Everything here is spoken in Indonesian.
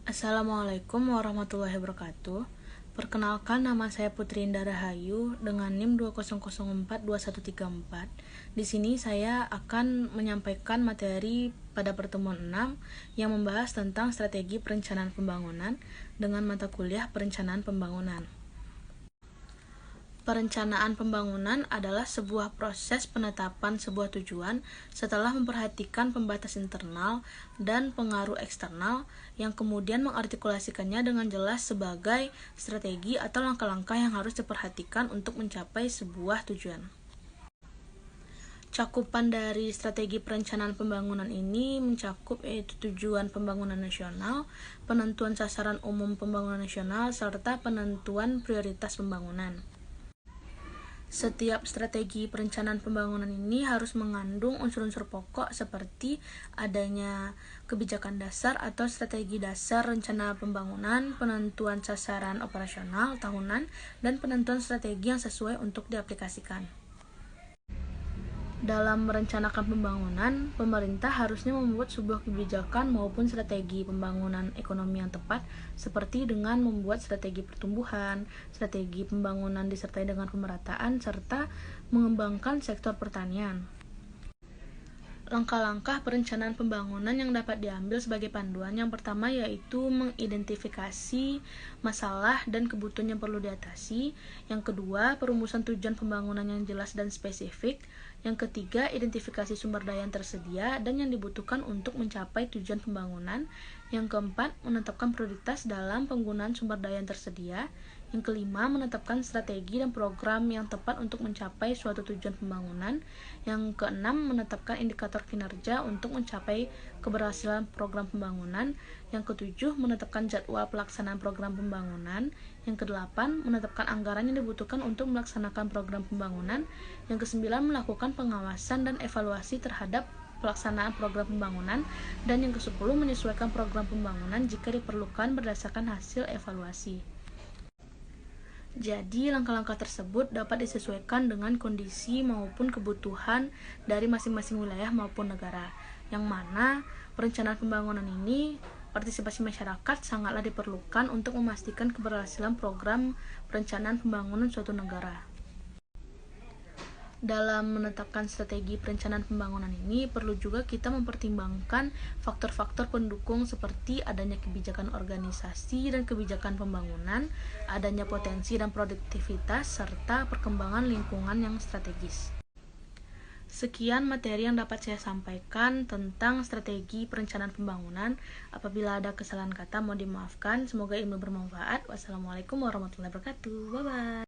Assalamualaikum warahmatullahi wabarakatuh. Perkenalkan, nama saya Putri Indah Rahayu dengan NIM 200421134. Di sini saya akan menyampaikan materi pada pertemuan 6 yang membahas tentang strategi perencanaan pembangunan dengan mata kuliah perencanaan pembangunan. Perencanaan pembangunan adalah sebuah proses penetapan sebuah tujuan setelah memperhatikan pembatas internal dan pengaruh eksternal yang kemudian mengartikulasikannya dengan jelas sebagai strategi atau langkah-langkah yang harus diperhatikan untuk mencapai sebuah tujuan. Cakupan dari strategi perencanaan pembangunan ini mencakup yaitu tujuan pembangunan nasional, penentuan sasaran umum pembangunan nasional, serta penentuan prioritas pembangunan. Setiap strategi perencanaan pembangunan ini harus mengandung unsur-unsur pokok seperti adanya kebijakan dasar atau strategi dasar rencana pembangunan, penentuan sasaran operasional tahunan, dan penentuan strategi yang sesuai untuk diaplikasikan. Dalam merencanakan pembangunan, pemerintah harusnya membuat sebuah kebijakan maupun strategi pembangunan ekonomi yang tepat, seperti dengan membuat strategi pertumbuhan, strategi pembangunan disertai dengan pemerataan, serta mengembangkan sektor pertanian. Langkah-langkah perencanaan pembangunan yang dapat diambil sebagai panduan yang pertama yaitu mengidentifikasi masalah dan kebutuhan yang perlu diatasi. Yang kedua, perumusan tujuan pembangunan yang jelas dan spesifik. Yang ketiga, identifikasi sumber daya yang tersedia dan yang dibutuhkan untuk mencapai tujuan pembangunan. Yang keempat, menetapkan prioritas dalam penggunaan sumber daya yang tersedia. Yang kelima, menetapkan strategi dan program yang tepat untuk mencapai suatu tujuan pembangunan. Yang keenam, menetapkan indikator kinerja untuk mencapai keberhasilan program pembangunan. Yang ketujuh, menetapkan jadwal pelaksanaan program pembangunan. Yang kedelapan, menetapkan anggaran yang dibutuhkan untuk melaksanakan program pembangunan. Yang kesembilan, melakukan pengawasan dan evaluasi terhadap pelaksanaan program pembangunan. Dan yang kesepuluh, menyesuaikan program pembangunan jika diperlukan berdasarkan hasil evaluasi. Jadi, langkah-langkah tersebut dapat disesuaikan dengan kondisi maupun kebutuhan dari masing-masing wilayah maupun negara, yang mana perencanaan pembangunan ini partisipasi masyarakat sangatlah diperlukan untuk memastikan keberhasilan program perencanaan pembangunan suatu negara. Dalam menetapkan strategi perencanaan pembangunan ini, perlu juga kita mempertimbangkan faktor-faktor pendukung seperti adanya kebijakan organisasi dan kebijakan pembangunan, adanya potensi dan produktivitas, serta perkembangan lingkungan yang strategis. Sekian materi yang dapat saya sampaikan tentang strategi perencanaan pembangunan. Apabila ada kesalahan kata, mohon dimaafkan. Semoga ilmu bermanfaat. Wassalamualaikum warahmatullahi wabarakatuh. Bye-bye.